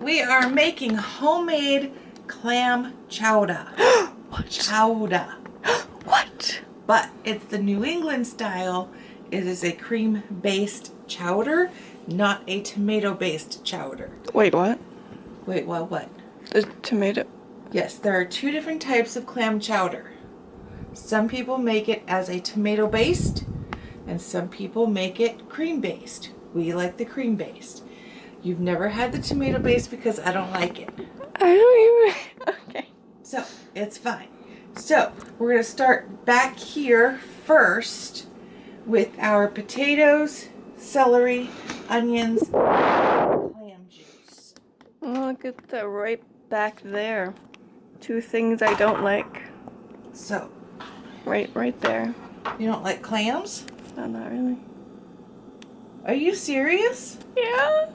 We are making homemade clam chowder. What? Chowder. What? But it's the New England style. It is a cream-based chowder, not a tomato-based chowder. Wait, what? Wait, what? The tomato. Yes, there are two different types of clam chowder. Some people make it as a tomato-based, and some people make it cream-based. We like the cream-based. You've never had the tomato-based because I don't like it. I don't even. Okay. So, it's fine. So, we're going to start back here first with our potatoes, celery, onions, clam juice. Look at that right back there. Two things I don't like. So, Right there. you don't like clams? No, not really. Are you serious? Yeah.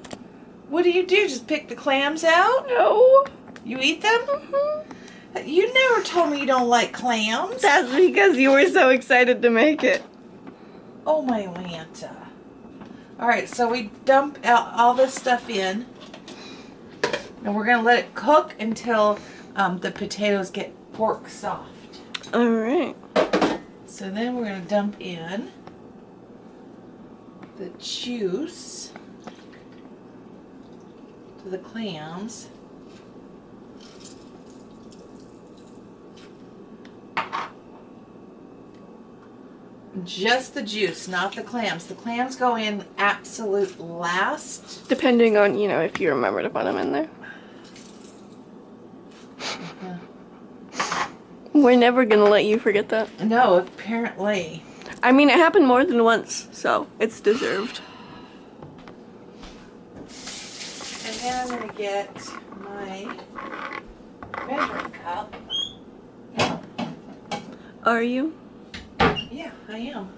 What do? Just pick the clams out? No. You eat them? Mm-hmm. You never told me you don't like clams. That's because you were so excited to make it. Oh my Lanta. Alright, so we dump out all this stuff in. And we're going to let it cook until the potatoes get pork soft. Alright. So then we're going to dump in the juice to the clams. Just the juice, not the clams. The clams go in absolute last. Depending on, if you remember to put them in there. We're never gonna let you forget that. No, apparently. I mean, it happened more than once, so it's deserved. And then I'm going to get my measuring cup. Are you? Yeah, I am.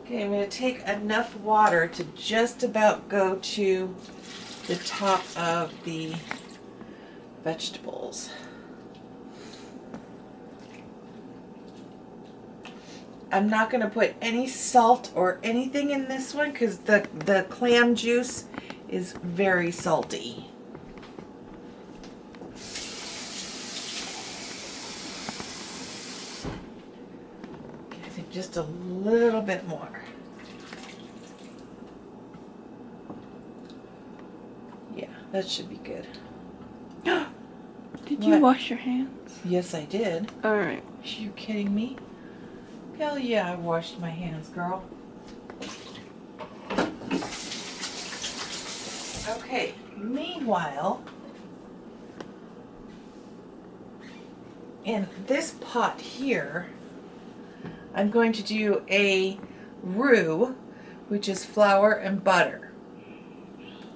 Okay, I'm going to take enough water to just about go to the top of the vegetables. I'm not going to put any salt or anything in this one because the clam juice is very salty. I think just a little bit more. Yeah, that should be good. Did you wash your hands? Yes, I did. Alright. Are you kidding me? Hell yeah, I washed my hands, girl. Okay, meanwhile, in this pot here, I'm going to do a roux, which is flour and butter.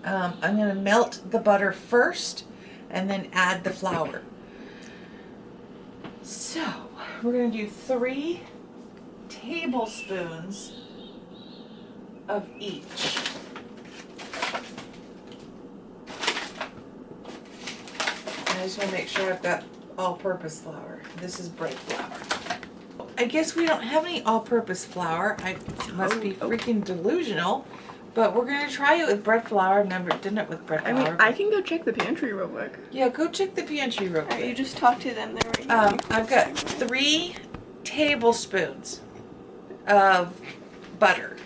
I'm going to melt the butter first and then add the flour. So, we're going to do 3 tablespoons of each. And I just want to make sure I've got all-purpose flour. This is bread flour. I guess we don't have any all-purpose flour. I must be freaking delusional. But we're going to try it with bread flour. I've never done it with bread flour. I mean, I can go check the pantry real quick. Yeah, go check the pantry real quick. Alright, you just talk to them there right now. I've got 3 tablespoons of butter.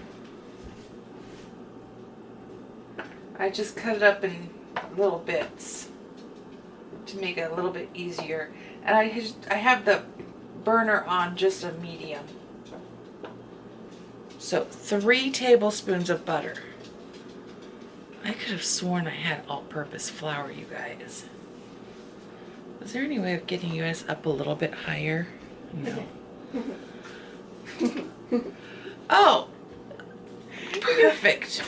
I just cut it up in little bits to make it a little bit easier. And I have the burner on just a medium. So 3 tablespoons of butter. I could have sworn I had all-purpose flour, you guys. Is there any way of getting you guys up a little bit higher? No. Oh! Perfect.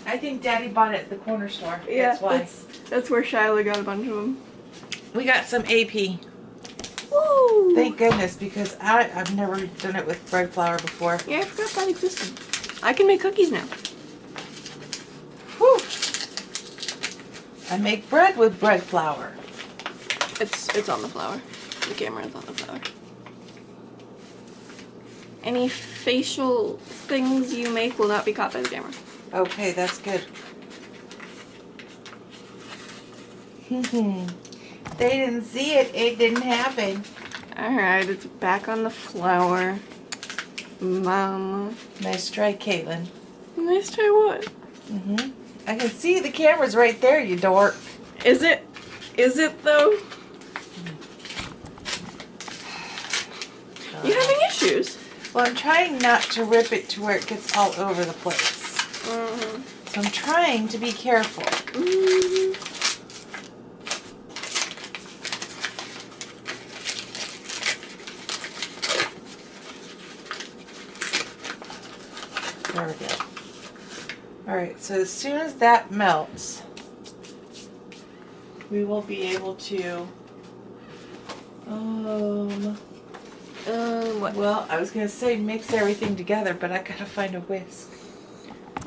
I think Daddy bought it at the corner store. Yeah, that's why. That's where Shiloh got a bunch of them. We got some AP. Woo! Thank goodness, because I've never done it with bread flour before. Yeah, I forgot that existed. I can make cookies now. Whew. I make bread with bread flour. It's on the flour. The camera is on the flour. Any facial things you make will not be caught by the camera. Okay, that's good. They didn't see it. It didn't happen. Alright, it's back on the flour. Mom. Nice try, Caitlin. Nice try what? I can see the camera's right there, you dork. Is it? Is it though? You having issues? Well, I'm trying not to rip it to where it gets all over the place. Mm-hmm. So I'm trying to be careful. Mm-hmm. There we go. Alright, so as soon as that melts, we will be able to, What? well, I was going to say mix everything together, but I gotta find a whisk.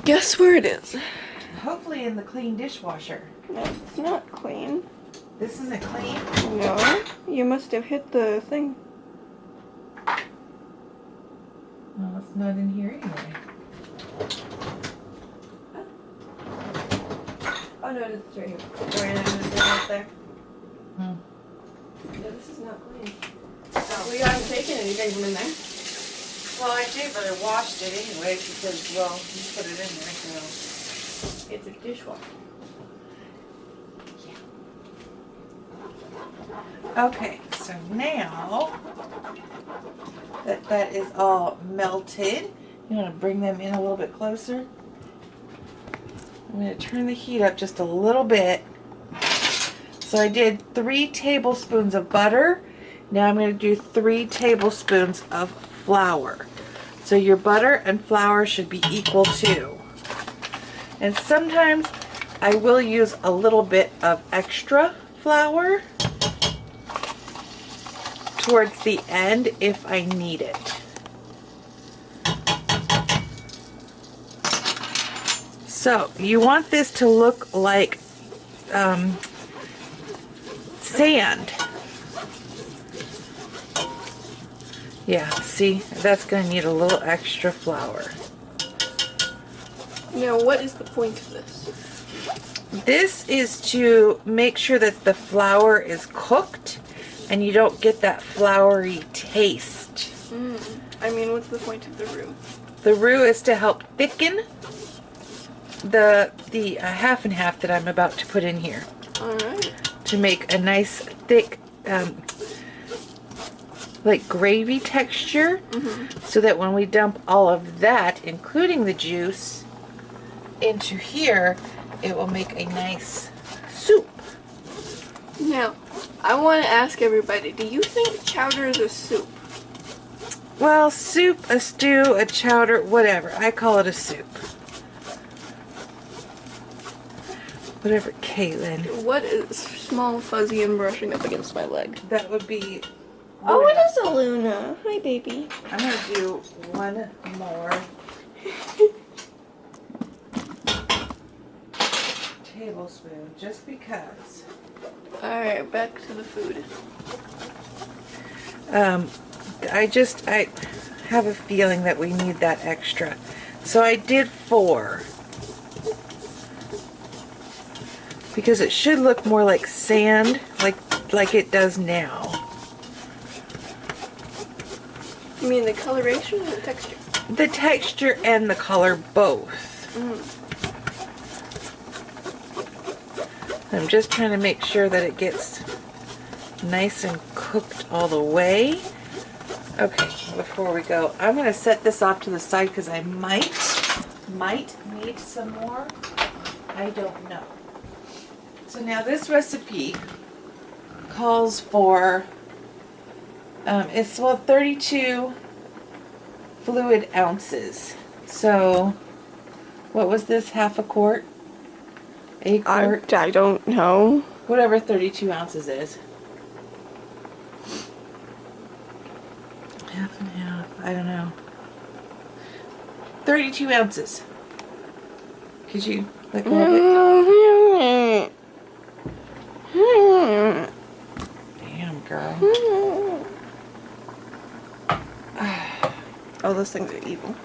Guess where it is? Hopefully in the clean dishwasher. No, it's not clean. This isn't clean? No, you must have hit the thing. Well, it's not in here anyway. Oh no, it's right here. Right there. Hmm. No, this is not clean. We haven't taken anything from in there. Well, I did, but I washed it anyway because, well, you put it in there, so. It's a dishwasher. Okay, so now that that is all melted, you want to bring them in a little bit closer. I'm going to turn the heat up just a little bit. So I did 3 tablespoons of butter. Now I'm going to do 3 tablespoons of flour. So your butter and flour should be equal too. And sometimes I will use a little bit of extra flour towards the end if I need it. So you want this to look like sand. Yeah, see, that's going to need a little extra flour. Now, what is the point of this? This is to make sure that the flour is cooked and you don't get that floury taste. I mean, what's the point of the roux? The roux is to help thicken the half and half that I'm about to put in here. Alright. To make a nice thick like gravy texture, so that when we dump all of that, including the juice, into here, it will make a nice soup. Now, I want to ask everybody, do you think chowder is a soup? Well, soup, a stew, a chowder, whatever. I call it a soup. Whatever, Caitlin. What is small, fuzzy, and brushing up against my leg? That would be... Oh, it is a Luna. Hi, baby. I'm going to do one more tablespoon, just because. Alright, back to the food. I have a feeling that we need that extra. So I did 4. Because it should look more like sand, like it does now. You mean the coloration or the texture? The texture and the color both. I'm just trying to make sure that it gets nice and cooked all the way. Okay, before we go, I'm going to set this off to the side because I might need some more. I don't know. So now this recipe calls for, it's 32 fluid ounces. So what was this, half a quart? A quart? I don't know. Whatever 32 ounces is. Half and half, I don't know. 32 ounces. Could you let go of it? Damn, girl. A Oh, those things are evil.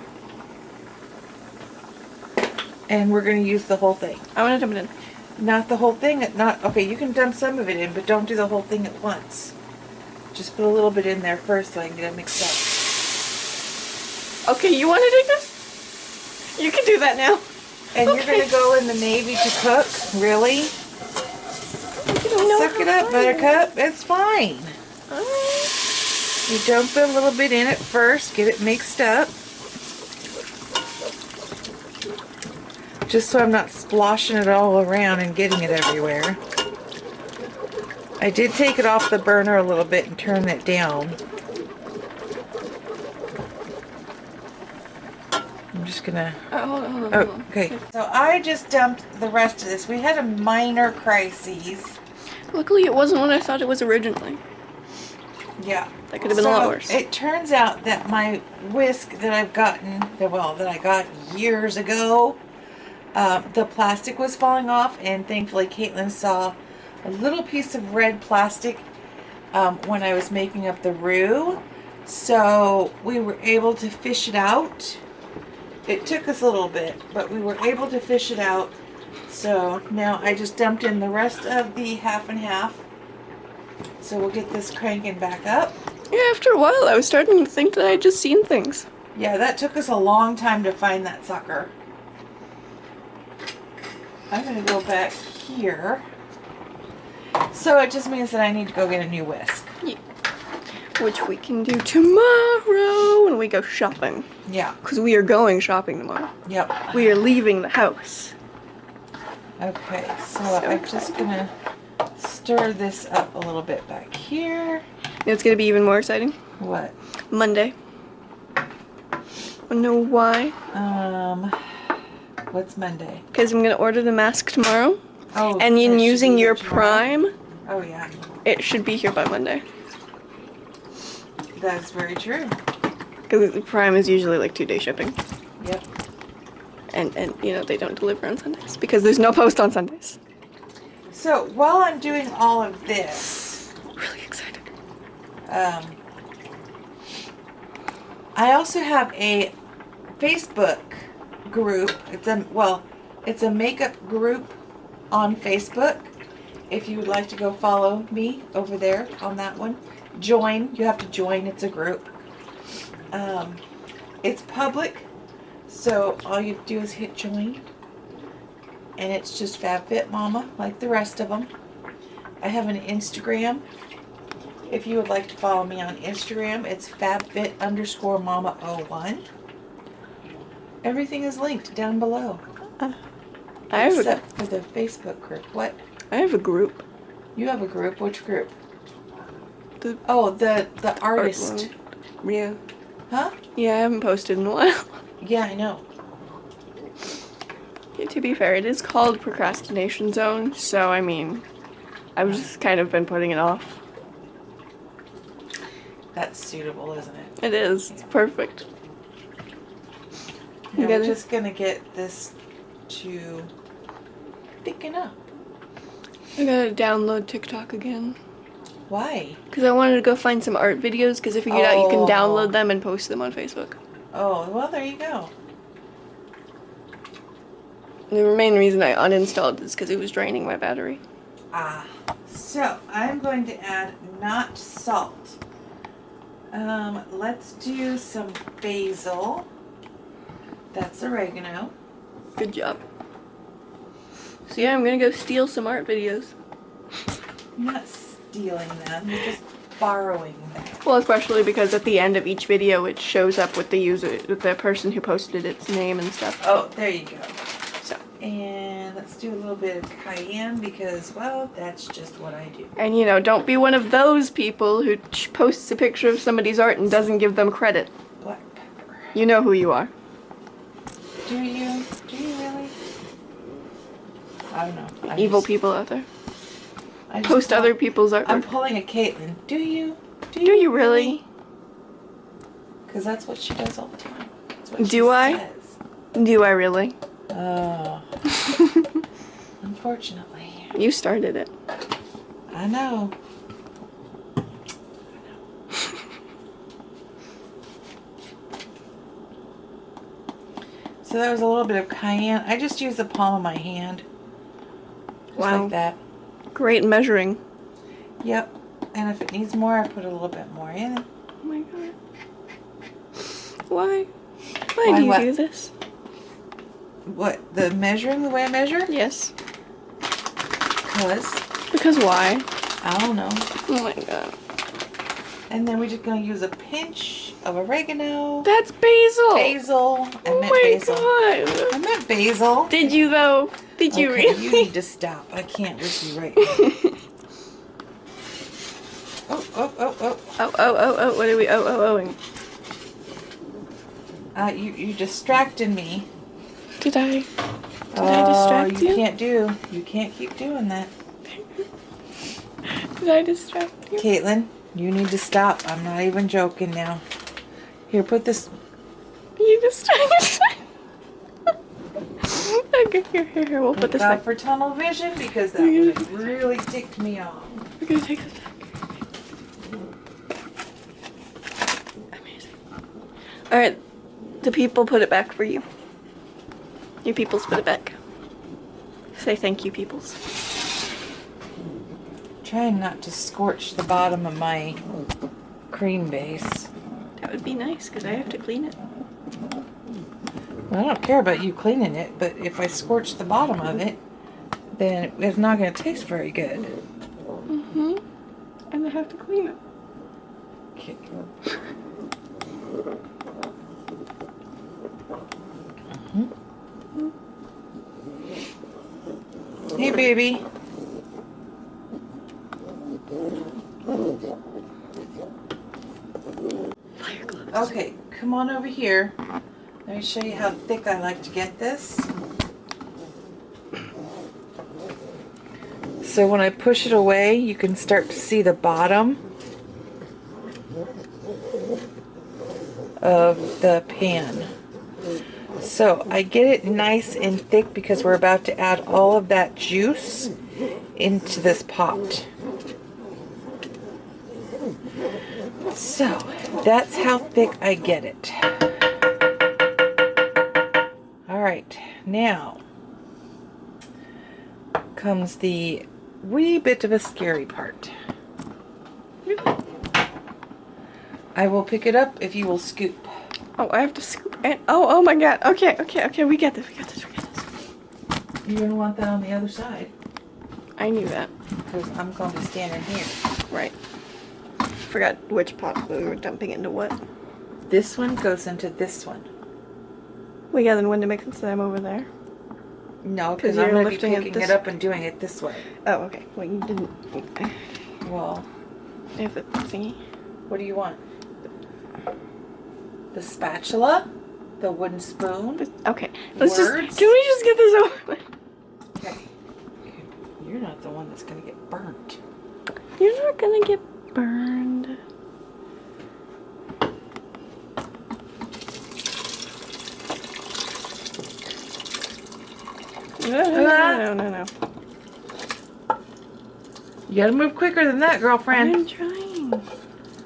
And we're going to use the whole thing. I want to dump it in. Not the whole thing. Okay, you can dump some of it in, but don't do the whole thing at once. Just put a little bit in there first so I can get it mixed up. Okay, you want to do this? You can do that now. And Okay. you're going to go in the Navy to cook? Really? Suck it up, Buttercup. It's fine. Alright. You dump a little bit in at first, get it mixed up. Just so I'm not sploshing it all around and getting it everywhere. I did take it off the burner a little bit and turn it down. I'm just gonna... Hold on. Oh, okay. So I just dumped the rest of this. We had a minor crisis. Luckily, it wasn't what I thought it was originally. Yeah. That could have been a lot worse. It turns out that my whisk that I've gotten, that I got years ago, the plastic was falling off, and thankfully Caitlin saw a little piece of red plastic when I was making up the roux. So we were able to fish it out. It took us a little bit, but we were able to fish it out. So now I just dumped in the rest of the half and half. So we'll get this cranking back up. Yeah, after a while, I was starting to think that I'd just seen things. Yeah, that took us a long time to find that sucker. I'm going to go back here. So it just means that I need to go get a new whisk. Yeah. Which we can do tomorrow when we go shopping. Yeah. Because we are going shopping tomorrow. Yep. We are leaving the house. Okay, so I'm just going to stir this up a little bit back here. You know, it's going to be even more exciting. What? Monday. Wanna know why? What's Monday? Because I'm going to order the mask tomorrow. Oh, And in it should using be your here tomorrow. Prime, Oh, yeah. it should be here by Monday. That's very true. Because Prime is usually like 2-day shipping. Yep. And you know, they don't deliver on Sundays. Because there's no post on Sundays. So while I'm doing all of this, Really excited. I also have a Facebook group. It's a makeup group on Facebook. If you would like to go follow me over there on that one, join. You have to join. It's a group. It's public, so all you do is hit join. And it's just FabFitMama, like the rest of them. I have an Instagram. If you would like to follow me on Instagram, it's FabFit_Mama01. Everything is linked down below. Except for the Facebook group. What? I have a group. You have a group? Which group? The the artist. Yeah. Huh? Yeah, I haven't posted in a while. Yeah, I know. Yeah, to be fair, it is called Procrastination Zone, so I mean, I've just kind of been putting it off. That's suitable, isn't it? It is. It's perfect. Yeah, we're just gonna get this to thicken up. I gotta download TikTok again. Why? Because I wanted to go find some art videos, because I figured out you can download them and post them on Facebook. Oh, well, there you go. The main reason I uninstalled is because it was draining my battery. So I'm going to add not salt. Let's do some basil. That's oregano. Good job. So yeah, I'm gonna go steal some art videos. You're not stealing them, you're just borrowing them. Well, especially because at the end of each video it shows up with the user, with the person who posted its name and stuff. Oh, there you go. So. And let's do a little bit of cayenne because, well, that's just what I do. And you know, don't be one of those people who posts a picture of somebody's art and doesn't give them credit. Black pepper. You know who you are. Do you? Do you really? I don't know. Evil people out there. I just Post pull- other people's artwork. I'm pulling a Caitlin. Do you? Do you really? Because that's what she does all the time. That's what Do I? says. Do I really? Oh. Unfortunately. You started it. I know. so that was a little bit of cayenne. I just use the palm of my hand. Just Wow. like that. Great measuring. Yep. And if it needs more, I put a little bit more in. Oh my god. Why? Why do you what? do this? What? The measuring, the way I measure? Yes. Because why? I don't know. Oh my god. And then we're just going to use a pinch of oregano. That's basil! Basil. I Oh meant my basil. god. I meant basil. Did you though? Did you Okay, really? you need to stop. I can't with you right now. Oh, what are we ohing? You distracted me. Did I distract you? You can't keep doing that. Did I distract you? Caitlin, you need to stop. I'm not even joking now. Here, put this. You distracted. Okay, here, we'll put this Look out back. for tunnel vision because that would have really ticked me off. We're gonna take this back. Amazing. Alright, the people put it back for you. You peoples put it back. Say thank you, peoples. Trying not to scorch the bottom of my cream base. That would be nice, because I have to clean it. Well, I don't care about you cleaning it, but if I scorch the bottom of it, then it's not going to taste very good. Mm-hmm. And I have to clean it. Okay. Hey, baby. Fire gloves. Okay, come on over here. Let me show you how thick I like to get this. So when I push it away, you can start to see the bottom of the pan. So I get it nice and thick because we're about to add all of that juice into this pot. So that's how thick I get it. Alright, now comes the wee bit of a scary part. I will pick it up if you will scoop. Oh, I have to scoop it. Oh my god. Okay, we got this. You're going to want that on the other side. I knew that. Because I'm going to be standing here. Right. Forgot which pot we were dumping into what. This one goes into this one. We got the one to mix it so I'm over there. No, because 'Cause I'm you're going to be lifting it picking this- it up and doing it this way. Oh, okay. Well, you didn't. Well, I have the thingy. what do you want? The spatula? The wooden spoon? Okay. Let's Words? Can we just get this over with? Okay. You're not the one that's going to get burnt. You're not gonna get burned. No. You got to move quicker than that, girlfriend. I'm trying.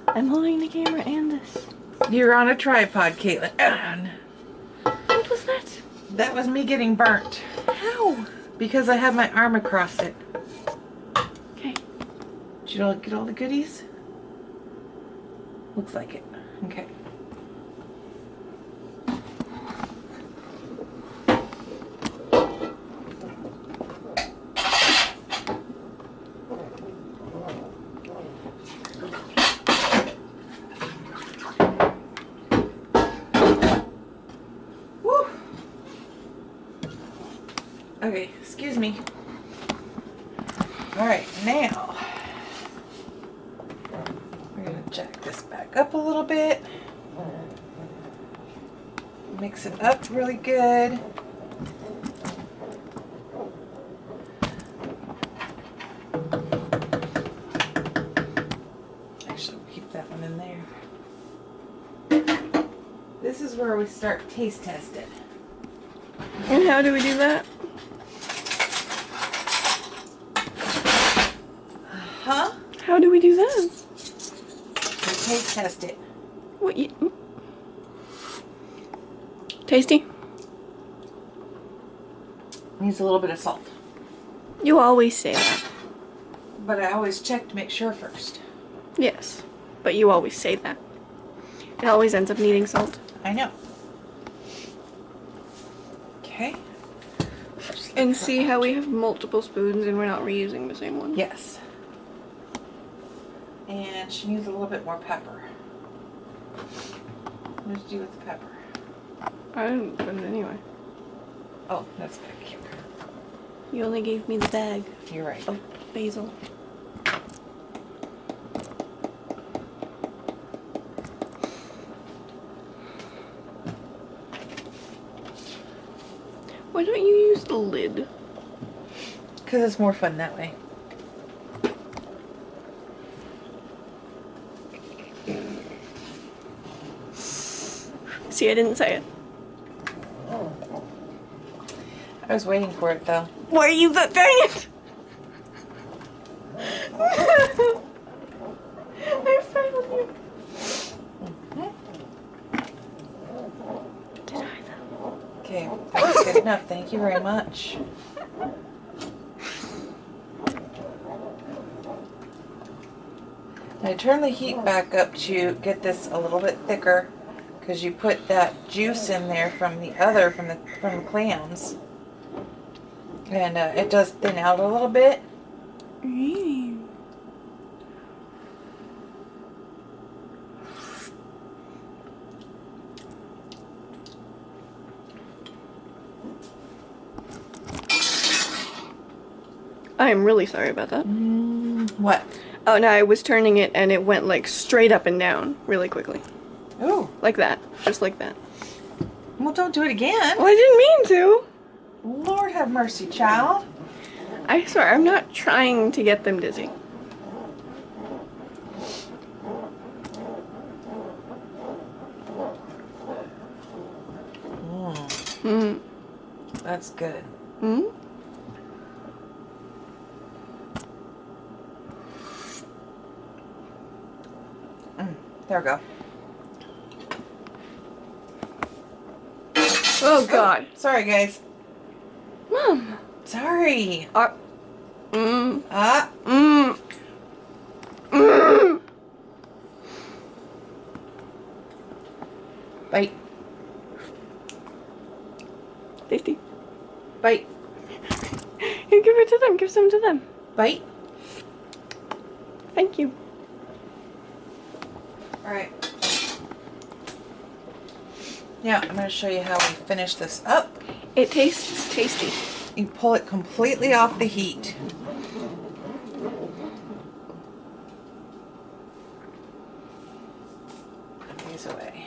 I'm holding the camera and this. You're on a tripod, Caitlin. What was that? That was me getting burnt. How? Because I had my arm across it. Okay. Did you get all the goodies? Looks like it. Okay. Woo. Okay, excuse me. All right, now we're gonna jack this back up a little bit. Mix it up really good. Actually, we'll keep that one in there. This is where we start taste testing. And how do we do that? Huh? How do we do that? We taste test it. What you... Tasty? Needs a little bit of salt. You always say that. But I always check to make sure first. Yes, but you always say that. It always ends up needing salt. I know. Okay. And see how we have multiple spoons and we're not reusing the same one? Yes. And she needs a little bit more pepper. What did you do with the pepper? I didn't put it anyway. Oh, that's back here. You only gave me the bag You're right. of basil. Why don't you use the lid? Because it's more fun that way. See, I didn't say it. I was waiting for it though. Why are you dang it? I failed you. Did I though? Okay, that's good enough. Thank you very much. Now turn the heat back up to get this a little bit thicker, because you put that juice in there from the clams, and it does thin out a little bit. I am really sorry about that. What? Oh no, I was turning it and it went like straight up and down really quickly. Oh. Like that. Just like that. Well, don't do it again. Well, I didn't mean to. Lord have mercy, child. I swear, I'm not trying to get them dizzy. That's good. There we go. Oh God. Sorry, guys. Mom. Sorry. Bite. Tasty. Bite. You give it to them. Give some to them. Bite. Thank you. Alright. Now, I'm going to show you how we finish this up. It tastes tasty. You pull it completely off the heat. Put these away.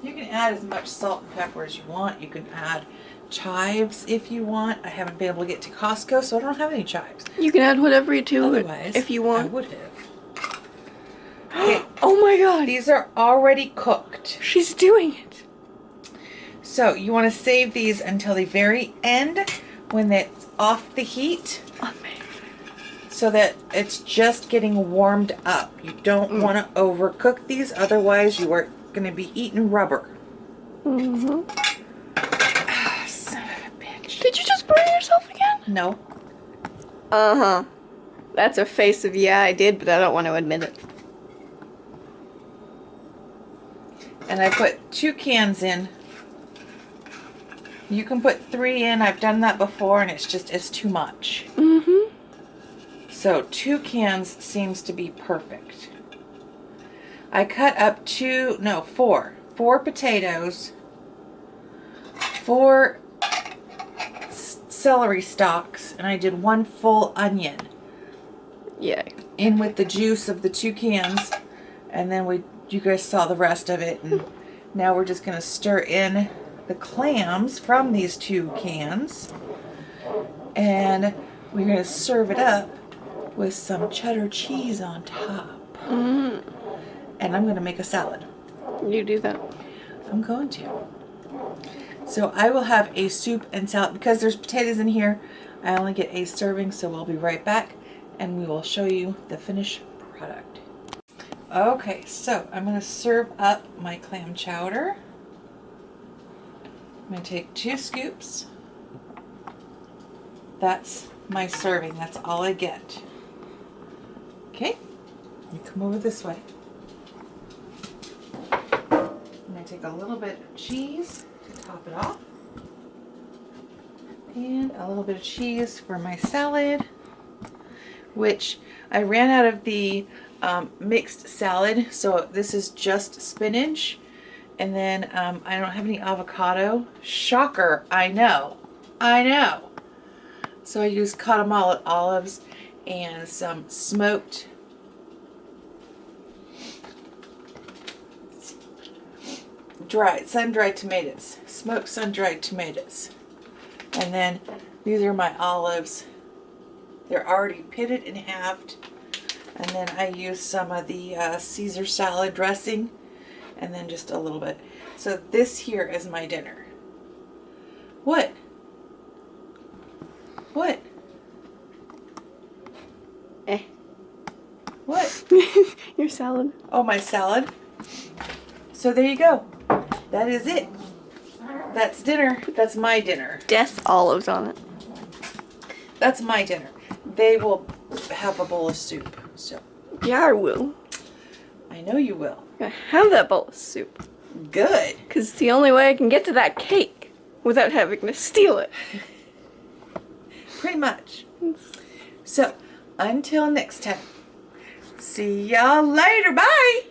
You can add as much salt and pepper as you want. You can add chives if you want. I haven't been able to get to Costco, so I don't have any chives. You can add whatever you do Otherwise, if you want. I would have. Okay. Oh my God. These are already cooked. She's doing it. So you want to save these until the very end when it's off the heat. Amazing. So that it's just getting warmed up. You don't want to overcook these, otherwise you are going to be eating rubber. Son of a bitch. Did you just burn yourself again? No. Uh-huh. That's a face of yeah, I did, but I don't want to admit it. And I put 2 cans in. You can put 3 in. I've done that before and it's too much. So 2 cans seems to be perfect. I cut up 4 potatoes, 4 celery stalks, and I did 1 full onion. Yay. In with the juice of the 2 cans, and then you guys saw the rest of it, and now we're just gonna stir in the clams from these 2 cans, and we're gonna serve it up with some cheddar cheese on top. And I'm gonna make a salad. You do that. I'm going to. So I will have a soup and salad. Because there's potatoes in here, I only get a serving, so we'll be right back and we will show you the finished product. Okay, so I'm going to serve up my clam chowder. I'm going to take 2 scoops. That's my serving. That's all I get. Okay, you come over this way. I'm going to take a little bit of cheese to top it off. And a little bit of cheese for my salad, which I ran out of the mixed salad, so this is just spinach. And then I don't have any avocado. Shocker, I know. So I used Katamale olives and some smoked sun-dried tomatoes. Smoked sun-dried tomatoes. And then these are my olives. They're already pitted and halved. And then I use some of the Caesar salad dressing. And then just a little bit. So this here is my dinner. What? What? What? Your salad. Oh, my salad. So there you go. That is it. That's dinner. That's my dinner. Death olives on it. That's my dinner. They will have a bowl of soup. So Yeah, I will. I know you will. I have that bowl of soup. Good. Because it's the only way I can get to that cake without having to steal it. Pretty much. So until next time. See y'all later. Bye.